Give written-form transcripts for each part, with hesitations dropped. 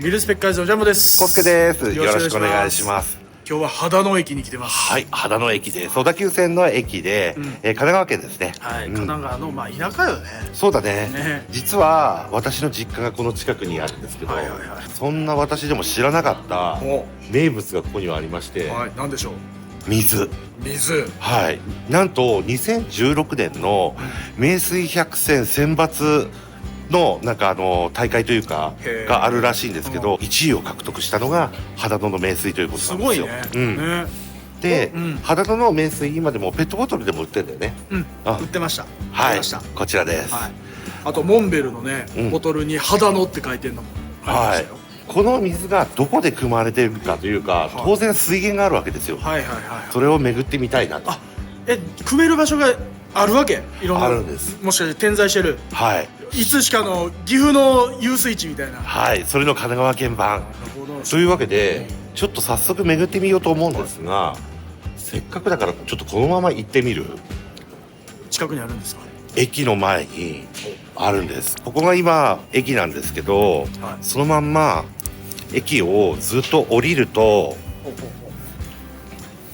ミルスペッカーズのジャンボです。コスケです。よろしくお願いします。今日は秦野駅に来てます。はい、秦野駅で小田急線の駅で、神奈川県ですね。はい、神奈川の田舎よね。そうだね。実は私の実家がこの近くにあるんですけど、そんな私でも知らなかった名物がここにはありまして、はい、なんでしょう。水。はい。なんと2016年の名水百選選抜の大会というかがあるらしいんですけど、1位を獲得したのが秦野の名水ということなんですよ。すごいね。で、秦野の名水今でもペットボトルでも売ってるんだよね。売ってました。はい、こちらです。あとモンベルのねボトルに秦野って書いてるのもありましたよ。この水がどこで汲まれているかというか、当然水源があるわけですよ。それを巡ってみたいなと。汲める場所があるわけ？いろんなあるんです。もしかして点在してる？はい。いつしかの岐阜の遊水地みたいな。はい、それの神奈川県版というわけで、ちょっと早速巡ってみようと思うんですが、せっかくだからちょっとこのまま行ってみる。近くにあるんですか？駅の前にあるんです。ここが今駅なんですけど、そのまんま駅をずっと降りると、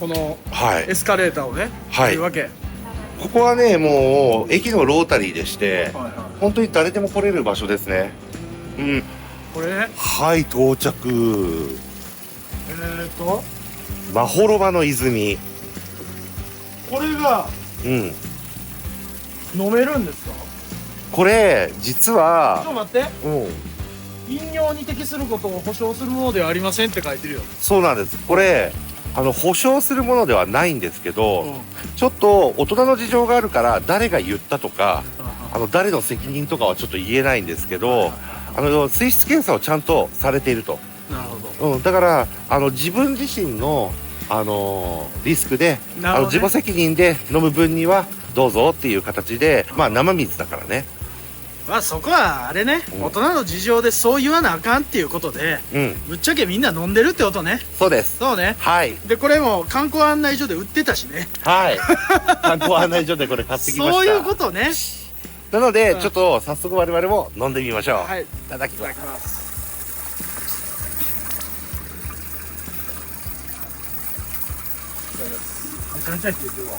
このエスカレーターをね、降りるわけ。ここはね、もう駅のロータリーでして、本当に誰でも来れる場所ですね。これね。はい、到着。まほろばの泉。これが飲めるんですか？これ実はちょっと待って。飲料に適することを保証するものではありませんって書いてるよ。そうなんです。これ保証するものではないんですけど、ちょっと大人の事情があるから誰が言ったとか、誰の責任とかはちょっと言えないんですけど、水質検査をちゃんとされていると。なるほど。だから自分自身のリスクで、自己責任で飲む分にはどうぞっていう形で、生水だからね。そこはあれね、大人の事情でそう言わなあかんっていうことで、ぶっちゃけみんな飲んでるってことね。そうです。そうね。はい。でこれも観光案内所で売ってたしね。はい。観光案内所でこれ買ってきました。そういうことね。なので、ちょっと早速我々も飲んでみましょう。はい。いただきます。めちゃめちゃいってるわ。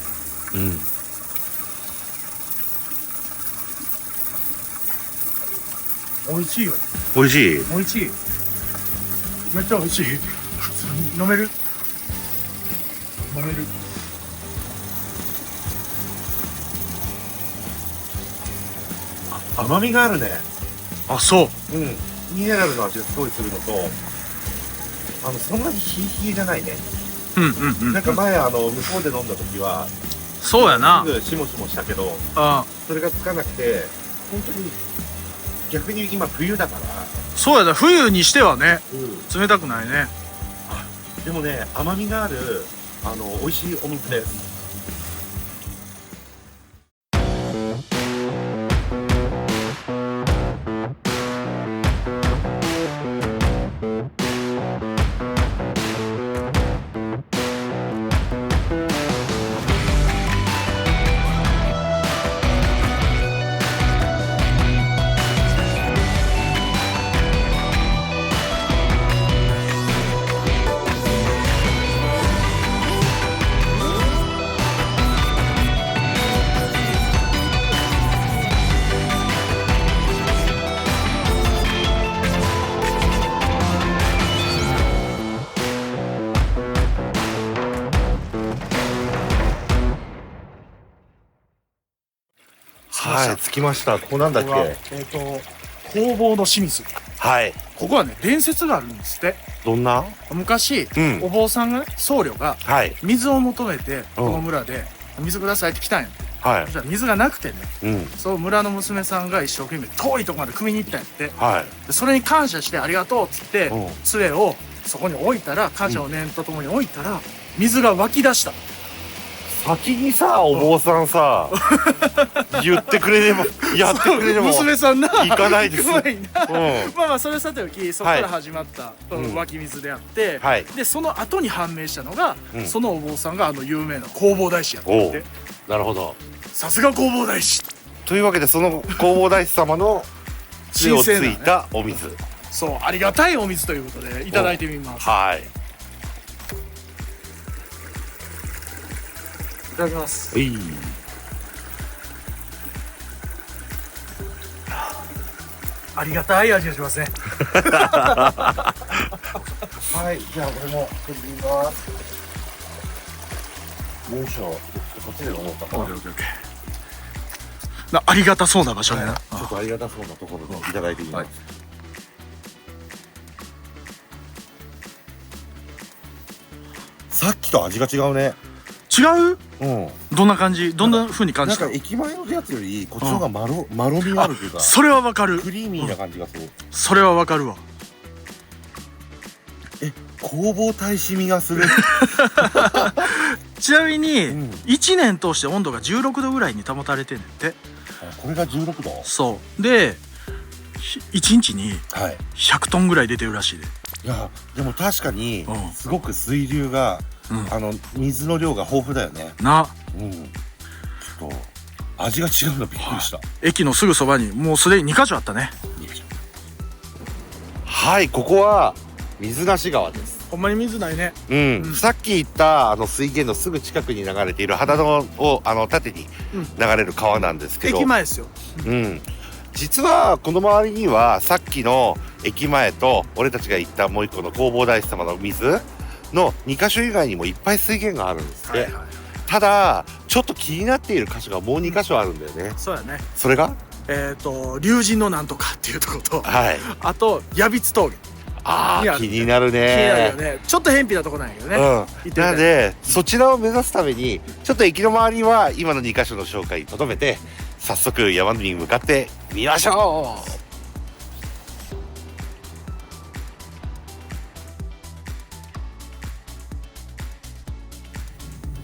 美味しいよ。美味しい。美味しい。めっちゃ美味しい。普通に飲める。飲める。甘みがあるね。そう。ミネラルの味がすごいするのと、そんなにヒーヒーじゃないね。なんか前向こうで飲んだ時は、そうやな。すぐシモシモしたけど、それがつかなくて、本当に逆に今冬だから。そうやな、冬にしてはね、冷たくないね。でもね、甘みがある美味しいお水です。はい、着きました。ここなんだっけ？工房の清水。はい。ここはね、伝説があるんですって。どんな？昔、お坊さんがね、僧侶が水を求めてこの村で水くださいって来たんや。そしたら水がなくてね、そう村の娘さんが一生懸命遠いとこまで汲みに行ったんやって。でそれに感謝してありがとうっつって杖をそこに置いたら、感謝の念とともに置いたら水が湧き出した。先にさ、お坊さんさ、言ってくれれば、やってくれれば娘さんな行かないです。それさておき、そこから始まった湧き水であって、でその後に判明したのが、そのお坊さんが有名な弘法大師やったって。なるほど。さすが弘法大師というわけで、その弘法大師様の血をついたお水。そうありがたいお水ということでいただいてみます。はい。いただきます。ありがたい味がしますね。はい、じゃあ俺も取ります。よいしょ。こっちで飲もうか。ありがたそうな場所にな。ちょっとありがたそうなところでいただいてみます。さっきと味が違うね。違う？うん。どんな感じ？どんな風に感じた？なんか駅前のやつよりこっちの方がまろみがあるというか。それはわかる。クリーミーな感じがする。それはわかるわ。工房耐しみがする。ちなみに1年通して温度が16度ぐらいに保たれてんねんって。これが16度？そうで1日に100トンぐらい出てるらしいで。いやでも確かにすごく水流が水の量が豊富だよね。な。ちょっと味が違うのびっくりした。駅のすぐそばにもうすでに2カ所あったね。はい、ここは水無川です。ほんまに水ないね。さっき言った水源のすぐ近くに流れている秦野を縦に流れる川なんですけど、駅前ですよ。実はこの周りにはさっきの駅前と俺たちが行ったもう一個の弘法大師様の水の2カ所以外にもいっぱい水源があるんですって。ただちょっと気になっている箇所がもう2カ所あるんだよね。そうやね。それが龍神のなんとかっていうところと、あと矢櫃峠。気になるね。気になるよね。ちょっと偏僻なとこなんやけどね。なのでそちらを目指すためにちょっと駅の周りは今の2カ所の紹介にとどめて早速山に向かってみましょ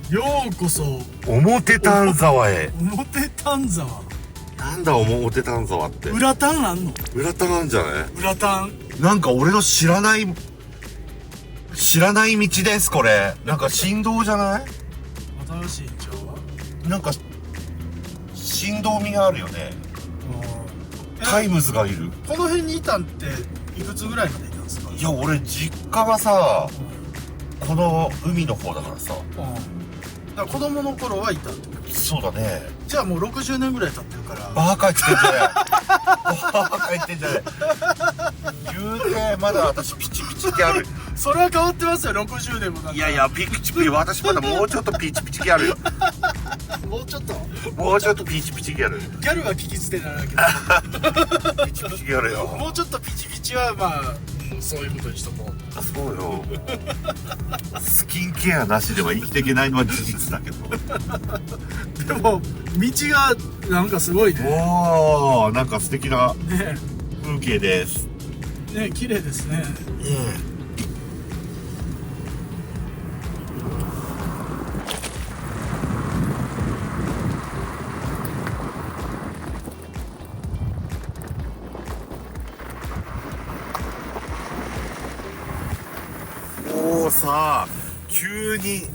う。ようこそ表丹沢へ。表丹沢なんだ表丹沢って。裏丹あんの？裏丹なんじゃない？裏丹なんか俺の知らない道です。これなんか振動じゃない？新しいんちゃう？なんか振動味があるよね。タイムズがいる。この辺にいたんっていくつぐらいまでいたんですか？いや俺実家がさこの海の方だからさ。だから子供の頃はいたってこと？そうだね。じゃあもう60年ぐらい経ってるから。バカ言ってんじゃないバカ言ってんじゃない言うてまだ私ピチピチギャル。それは変わってますよ。60年もだから。いやいやピチピチ私まだもうちょっとピチピチギャルよ。もうちょっとピチピチギャル。ギャルは聞き捨てなだけどピチピチギャルよ。もうちょっとピチピチはまあそういうことにしとこう。そうよ。スキンケアなしでは生きていけないのは事実だけど。でも道がなんかすごいね。おー、なんか素敵な風景です。ね、綺麗ですね。さあ急に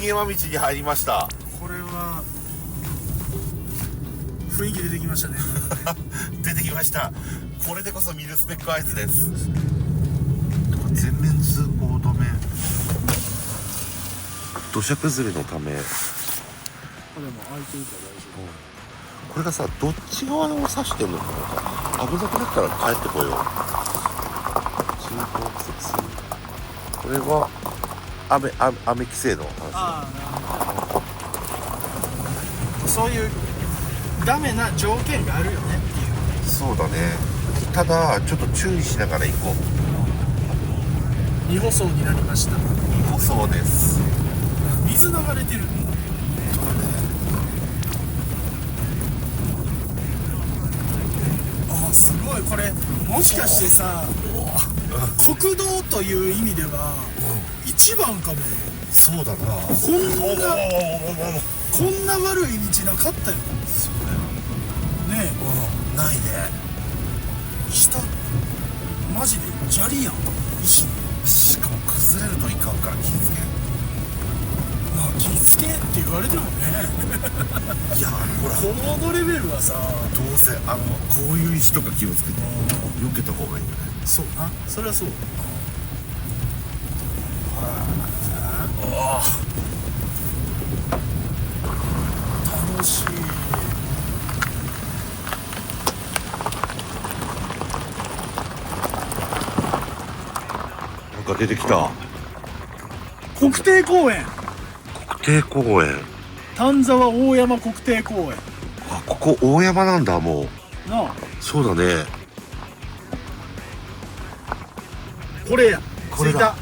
山道に入りました。これは雰囲気出てきましたね。出てきました。これでこそミルスペックアイズです。全面通行止め。土砂崩れのため。でも開いてるから大丈夫。これがさどっち側を指してんのかな。危なくなったら帰ってこよう。人工設これは雨規制の話。そういうダメな条件があるよねっていう。そうだね。ただちょっと注意しながら行こう。二舗装になりました。二舗装です。水流れてる。そうだね。すごい。これもしかしてさ国道という意味では一番かも。そうだな。こんな悪い道なかったよ。そうだよね。ないね。下マジで砂利やん。石しかも崩れるといかんから気ぃつけ。まあ気ぃつけって言われてもね。いやほらこのレベルはさどうせこういう石とか気をつけて避けた方がいいんじゃない？そうな、それはそう。楽しい。なんか出てきた。国定公園。国定公園。丹沢大山国定公園。あ、ここ大山なんだ、もう。なあ。そうだね。これや。これだ。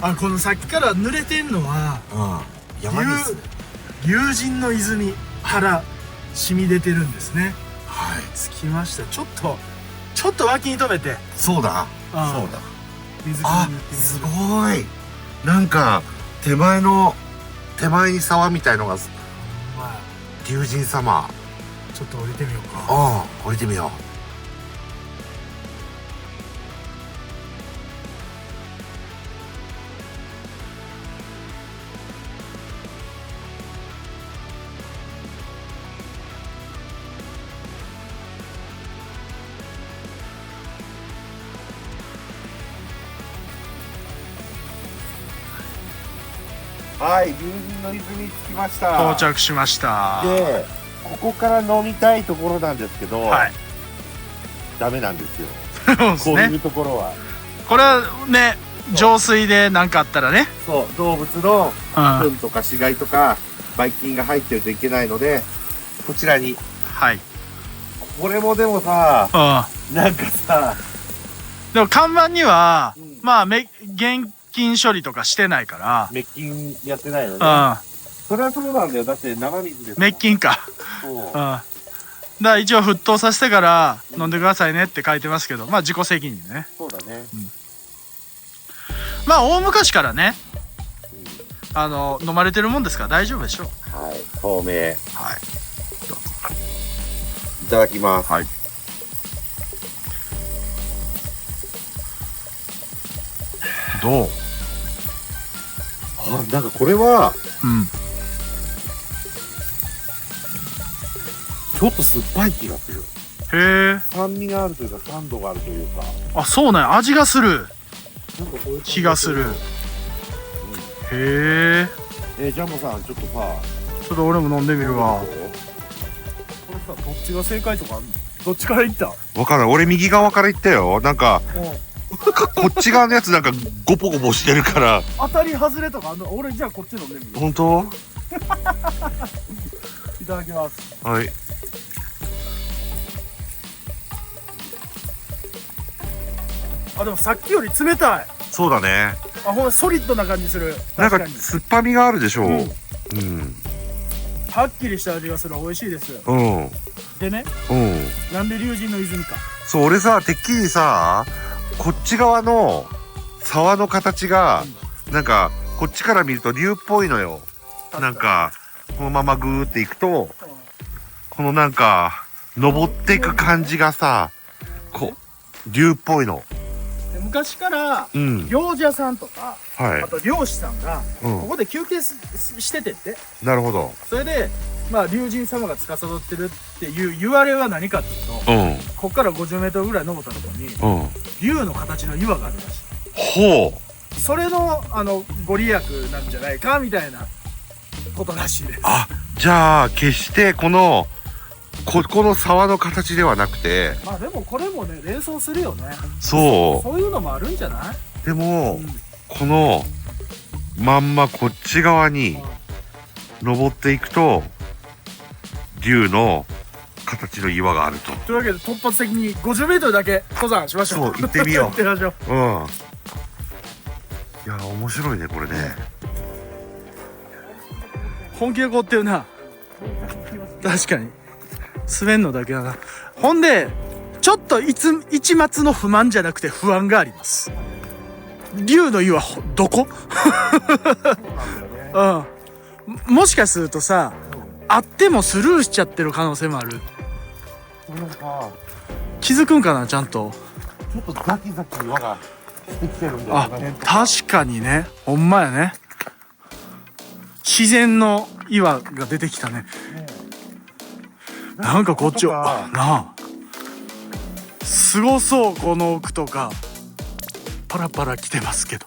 あ、このさっきから濡れてんのは、山ですね。龍神の泉から染み出てるんですね。はい。着きました。ちょっと脇に止めて。そうだ。そうだ。水あ、すごい。なんか手前に沢みたいのが、龍神様。ちょっと降りてみようか。降りてみよう。はい、龍神の泉に着きました。到着しました。で、ここから飲みたいところなんですけど、はい、ダメなんですよ。そうですね。こういうところは。これはね、浄水で何かあったらね。そう、動物の糞とか死骸とか、ばい菌が入ってるといけないので、こちらに。はい。これもでもさ、なんかさ、でも看板には、まあ、現金処理とかしてないから。滅菌やってないのね。それはそうなんだよ。だって生水です。滅菌か。そう。だから一応沸騰させてから飲んでくださいねって書いてますけど、まあ自己責任ね。そうだね。まあ大昔からね、飲まれてるもんですから大丈夫でしょう。はい、透明。はい。どうぞ。いただきます。はい。どう？なんかこれは、ちょっと酸っぱい気がする。へえ。酸味があるというか、酸度があるというか。あ、そうなんや。味がする。気がする。へえ。ジャンボさん、ちょっとさ。ちょっと俺も飲んでみるわ。これさ、どっちが正解とかあるの？どっちからいった？わかんない。俺右側から行ったよ。なんか、こっち側のやつなんかゴポゴポしてるから。当たり外れとかあんの？俺じゃあこっち飲んでみる。本当？いただきます。はい。あ、でもさっきより冷たい。そうだね。あ、ほんまソリッドな感じする。なんか酸っぱみがあるでしょう。はっきりした味がする。美味しいです。でね。なんで龍神の泉か。そう、俺さ、てっきりさ、こっち側の沢の形が、なんかこっちから見ると竜っぽいのよ。なんかこのままグーっていくと、このなんか登っていく感じがさ、こう竜っぽいの。昔から行者さんとか、あと漁師さんがここで休憩しててって。なるほど。それでまあ龍神様が司ってるっていう言われは何かっていうと、ここから50メートルぐらい登ったところに竜の形の岩があるらしい。ほう。それのご利益なんじゃないかみたいなことらしいです。あ、じゃあ決してこの沢の形ではなくて、まあでもこれもね連想するよね。そういうのもあるんじゃない？でも、このまんまこっち側に登っていくと竜の形の岩があると。というわけで突発的に50メートルだけ登山しましょう。そう、行ってみよう。行ってみましょう。いや、面白いねこれね。本気で凍ってるな。確かに滑んのだけだな。ほんでちょっと一抹の不満じゃなくて不安があります。竜の岩どこ？もしかするとさ、あってもスルーしちゃってる可能性もある。気づくんかな、ちゃんと。ちょっとザキザキ岩がしてきてるんだよね。確かにね、ほんまやね。自然の岩が出てきたね。なんかこっちなあ、すごそう。この奥とかパラパラ来てますけど、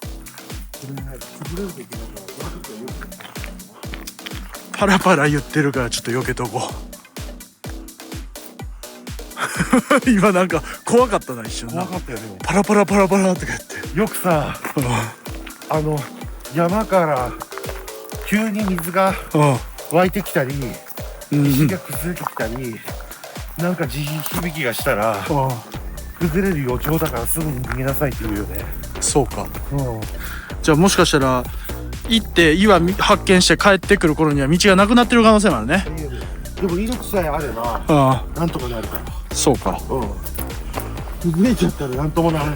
パラパラ言ってるからちょっと避けとこう今なんか怖かったな、一瞬な。怖かったよね。パラパラパラパラって言ってよくさ、山から急に水が湧いてきたり、石が崩れてきたり、なんか地響きがしたら崩れる予兆だからすぐに逃げなさいって言うよね。そうか。じゃあもしかしたら行って岩発見して帰ってくる頃には道がなくなってる可能性もあるね。でも威力さえあればなんとかなるから。そうか。崩れちゃったらなんともならない。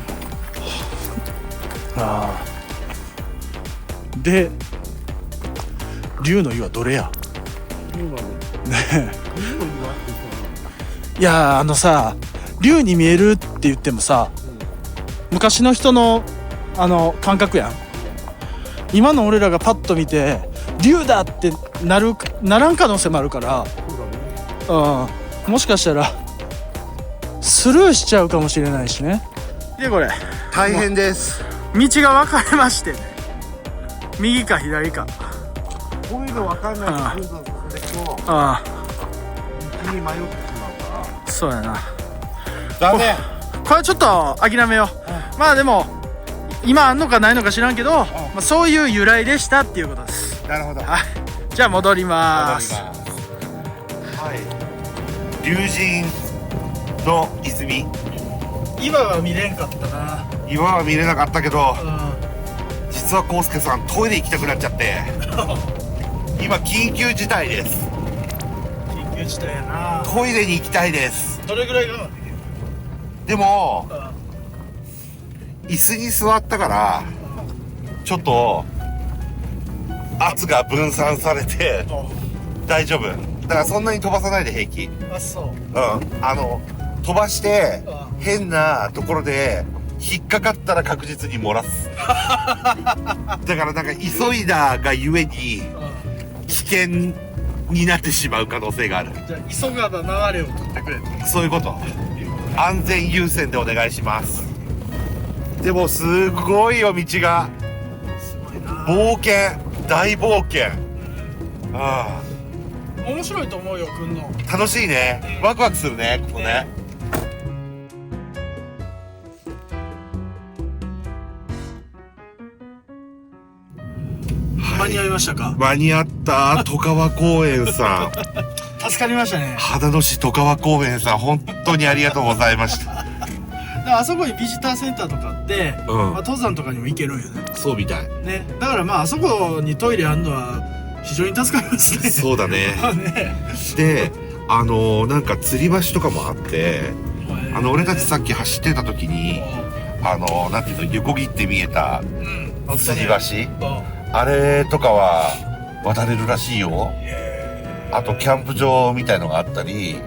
で竜の岩どれやねえ。いやさ、竜に見えるって言ってもさ、昔の人の感覚やん。今の俺らがパッと見て竜だってならん可能性もあるから、もしかしたらスルーしちゃうかもしれないしね。でこれ大変です。道が分かれましてね、右か左かこういうの分かんない。道に迷ってしまうから。そうやな。ダメ。これちょっと諦めよう。まあでも今あんのかないのか知らんけど、そういう由来でしたっていうことです。なるほど。じゃあ戻ります。龍神の泉。岩は見れんかったな。岩は見れなかったけど、実は康介さんトイレ行きたくなっちゃって今緊急事態です。緊急事態やな。トイレに行きたいです。どれぐらいがでも椅子に座ったからちょっと圧が分散されて大丈夫だから、そんなに飛ばさないで平気。そう。飛ばして変なところで引っかかったら確実に漏らすだからなんか急いだがゆえに危険になってしまう可能性がある。じゃあ急がば流れを取ってくれて。そういうこと。安全優先でお願いします。でもすごいよ道が。冒険、大冒険。面白いと思うよ、くんの。楽しいね。ワクワクするね、ここね。間に合いましたか？間に合った。戸川公園さん助かりましたね。秦野市戸川公園さん、本当にありがとうございましただからあそこにビジターセンターとかあって、登山とかにも行けるんよね。そうみたいね。だからあそこにトイレあんのは非常に助かりますね。そうだねでなんか吊り橋とかもあって、俺たちさっき走ってた時になんていうの、横切って見えた吊り橋、あれとかは渡れるらしいよ。あとキャンプ場みたいのがあったり、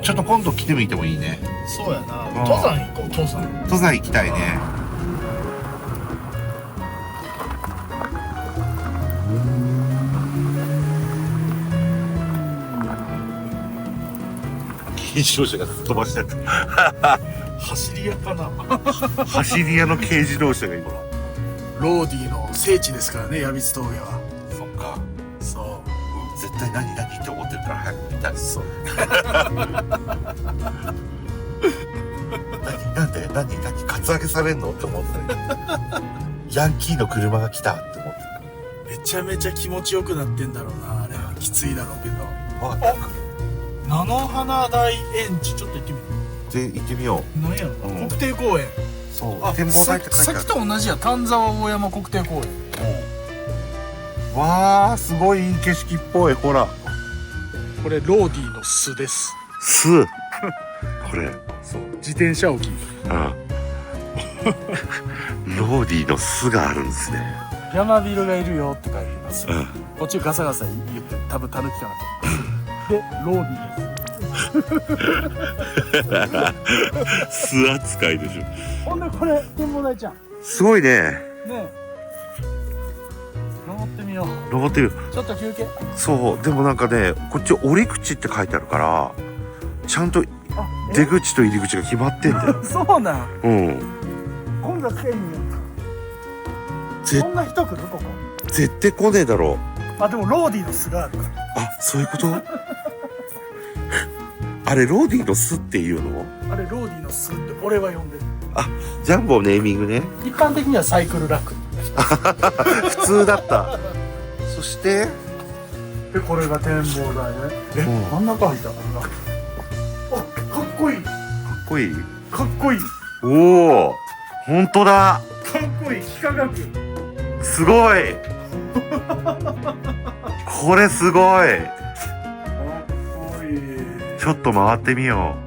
ちょっと今度来てみてもいいね。そうやな。登山行こう。登山行きたいね。軽自動車が飛ばしてた走り屋かな走り屋の軽自動車が今ローディの聖地ですからね、矢櫃峠は。そっか。そう、絶対何って思ってるから早く見たい。そう何カツアゲされんのって思ってヤンキーの車が来たって思ってめちゃめちゃ気持ちよくなってんだろうな。あれはきついだろうけど。菜の花大園地、ちょっと行ってみる。で行ってみよう。何やろ、国定公園。そう、展望台って書いてある。さっきと同じや。丹沢大山国定公園。わー、すごいいい景色っぽい。ほら、これローディの巣です。巣これそう、自転車置き。ローディの巣があるんですね。山ビルがいるよって書いてます。こっちガサガサ言って多分タヌキかなと。でローディです巣扱いでしょ。ほんでこれ展望台ちゃん。すごいね。ねえ、登ってみよう。登ってる。ちょっと休憩。そう、でもなんかね、こっち折り口って書いてあるからちゃんと出口と入り口が決まってんだよそうなん。うん。混雑せんによ。そんな人来るここ。絶対来ねえだろう。あ、でもローディの巣があるから。あ、そういうことあれ、ローディの巣っていうの？あれ、ローディの巣って俺は呼んでる。あ、ジャンボネーミングね。一般的にはサイクルラック。普通だった。そして、で、これが展望台ね。真ん中入ったかな。あ、かっこいい。かっこいい？かっこいい。おお、本当だ。かっこいい。幾何学。すごい。これすごい。かっこいい。ちょっと回ってみよう。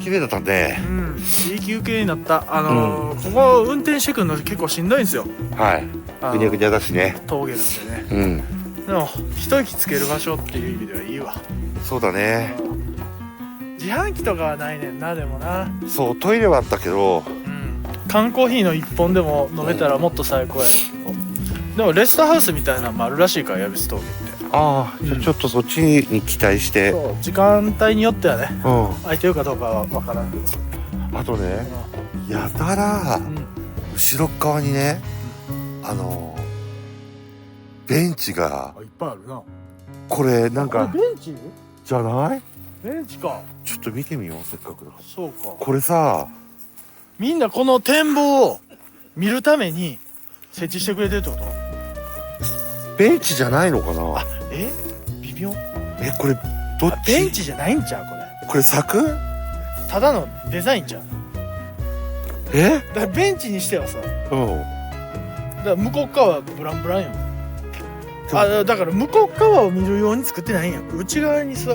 綺麗だったね。うん、いい休憩になった。ここ運転してくるの結構しんどいんですよ。はい。ぐにゃぐにゃだしね。峠なんでね。でも一息つける場所っていう意味ではいいわ。そうだね。自販機とかはないねんな。でもな。そう、トイレはあったけど、缶コーヒーの1本でも飲めたらもっと最高やねんけど、でもレストハウスみたいなのもあるらしいから、矢櫃峠って。ああ、じゃあちょっとそっちに期待して。そう、時間帯によってはね、空いてるかどうかは分からんけど。あとね、やたら後ろ側にね、ベンチがいっぱいあるな。これなんかベンチじゃない？ベンチか。ちょっと見てみよう、せっかくだから。そうか。これさ、みんなこの展望を見るために設置してくれてるってこと？ベンチじゃないのかな？あ、微妙。これどっち？ベンチじゃないんちゃうこれ柵？ただのデザインじゃん。だからベンチにしてはさ、だから向こう側はブランブランよ。だから向こう側を見るように作ってないんや。内側にさ、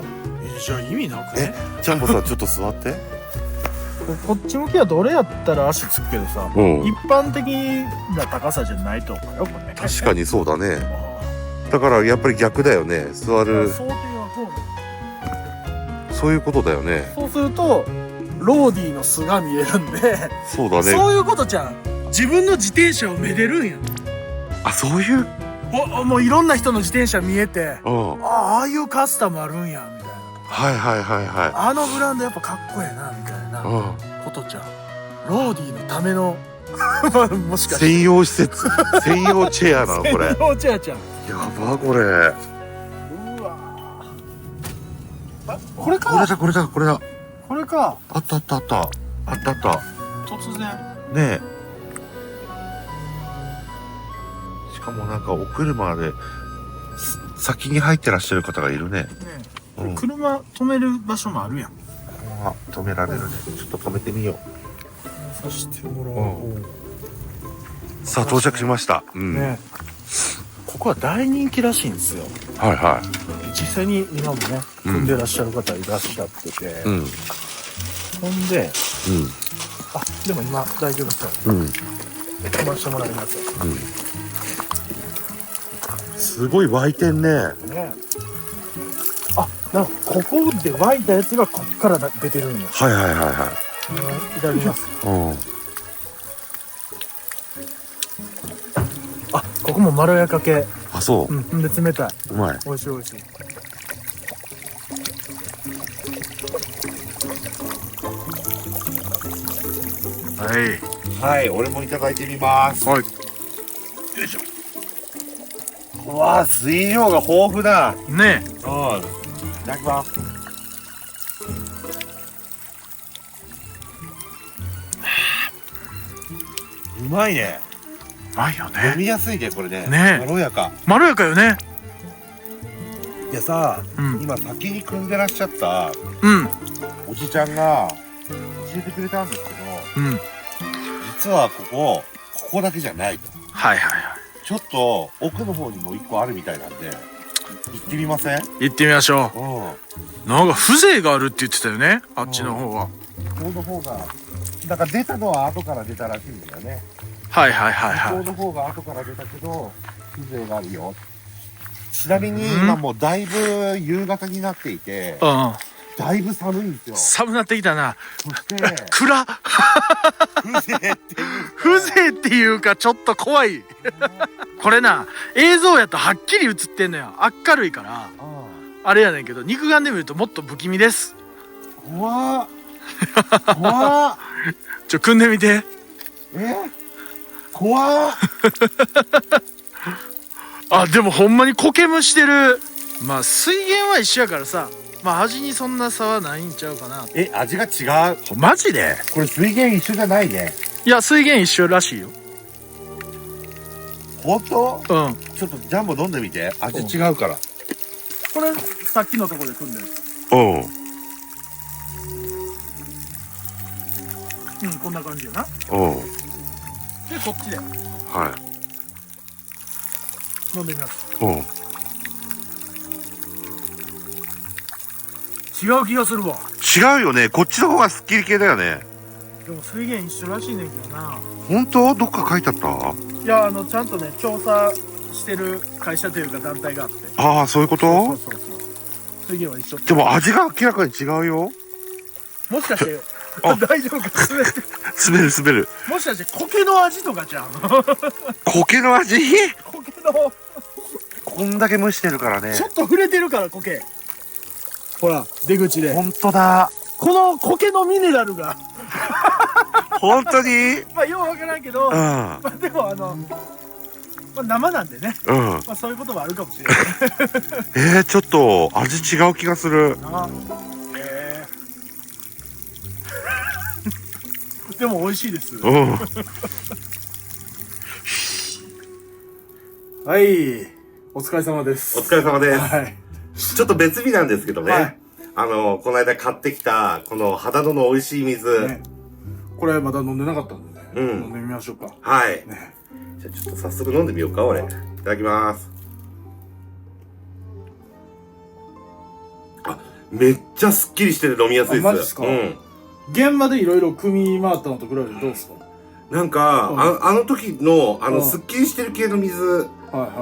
じゃあ意味なくね？ジャンボさんちょっと座って。こっち向きだと俺やったら足つくけどさ、一般的な高さじゃないと思うよ、これ。確かにそうだね。だからやっぱり逆だよね、座る。想定はこうね。そういうことだよね。そうするとローディの巣が見えるんで。そうだね。そういうことじゃん。自分の自転車をめでるんや。あ、そういう。もういろんな人の自転車見えて、ああいうカスタムあるんやみたいな。はいはいはいはい。あのブランドやっぱかっこええなみたいなことじゃん。ローディのためのもしかして専用施設、専用チェアなのこれ。専用チェアちゃん。やばこれ。うわ。これか。これだ。これか。あった。突然。ねえ。しかもなんかお車で先に入ってらっしゃる方がいるね。車止める場所もあるやん。止められるね。ちょっと止めてみよう。さしてもらおう。さあ到着しました。ここは大人気らしいんですよ。はいはい。実際に今もね組んでらっしゃる方いらっしゃってて、ほんで、でも今大丈夫ですか？止ましてもらいます。すごい湧いてんね。なんかここで湧いたやつがこっから出てるんよ。はい。いただきます。ここもまろやか系。あ、そう。で冷たい。うまい。美味しい。はい、俺もいただいてみます。はい。よいしょ。うわ、水量が豊富だ。ねえ。いただきます。うまいね。うまいよね。飲みやすいね、これね。ねえ。まろやかよね。いやさ、今先に組んでらっしゃったおじちゃんが教えてくれたんですけど、実はここだけじゃないと。ちょっと奥の方にも1個あるみたいなんで、行ってみません？行ってみましょう。なんか風情があるって言ってたよね、あっちの方は。向こうの方が、だから出たのは後から出たらしいんだよね。はいはいはいはい。向こうの方が後から出たけど、風情があるよ。ちなみに今もうだいぶ夕方になっていて、だいぶ寒いんですよ。寒なってきたな。そして、暗風情っていうかちょっと怖い。これな、映像やとはっきり映ってんのよ。明るいから。あれやねんけど、肉眼で見るともっと不気味です。怖っ。怖っ。組んでみて。怖っ。あ、でもほんまに苔むしてる。まあ水源は一緒やからさ、まあ味にそんな差はないんちゃうかな。味が違う。マジで？これ水源一緒じゃないね。いや、水源一緒らしいよ。本当？うん。ちょっとジャンボ飲んでみて。味違うから。これ、さっきのとこで組んでる。こんな感じよな。で、こっちで。飲んでみます。違う気がするわ。違うよね。こっちの方がスッキリ系だよね。でも水源一緒らしいねんけどな。本当？どっか書いてあった？いや、ちゃんとね、調査してる会社というか団体があって。ああ、そういうこと？そう。水源は一緒。でも味が明らかに違うよ。もしかして、大丈夫か？滑る。もしかして苔の味とかじゃん。苔の味？苔の。こんだけ蒸してるからね。ちょっと触れてるから苔。ほら、出口で。本当だ。この苔のミネラルが。本当に？まあ、ようわからんけど、まあ、でもまあ、生なんでね。まあ、そういうこともあるかもしれない。ちょっと味違う気がする。でも美味しいです。はい。お疲れ様です。お疲れ様です。ちょっと別日なんですけどね。この間買ってきた、この秦野の美味しい水。これまだ飲んでなかったんでね。飲んでみましょうか。はい。じゃあちょっと早速飲んでみようか、俺。いただきます。あ、めっちゃスッキリしてて飲みやすいです。マジっすか？現場でいろいろ組み回ったのと比べてどうですか？なんか、あの時の、スッキリしてる系の水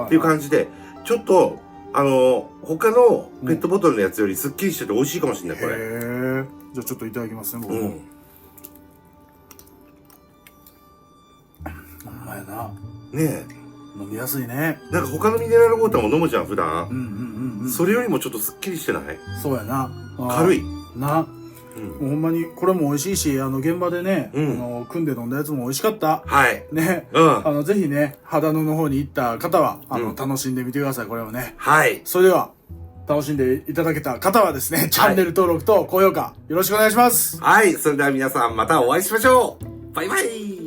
っていう感じで、ちょっと、他のペットボトルのやつよりスッキリしてて美味しいかもしれない、これ。じゃあちょっといただきますね、僕も。ほんまやな。ねえ。飲みやすいね。なんか他のミネラルウォーターも飲むじゃん、普段。それよりもちょっとスッキリしてない？そうやな。軽い。な。もうほんまにこれも美味しいし、現場でね、組んで飲んだやつも美味しかった。はい。ね。ぜひね、秦野の方に行った方は、楽しんでみてください、これをね。はい。それでは、楽しんでいただけた方はですね、チャンネル登録と高評価、よろしくお願いします。はい。それでは皆さんまたお会いしましょう。バイバイ。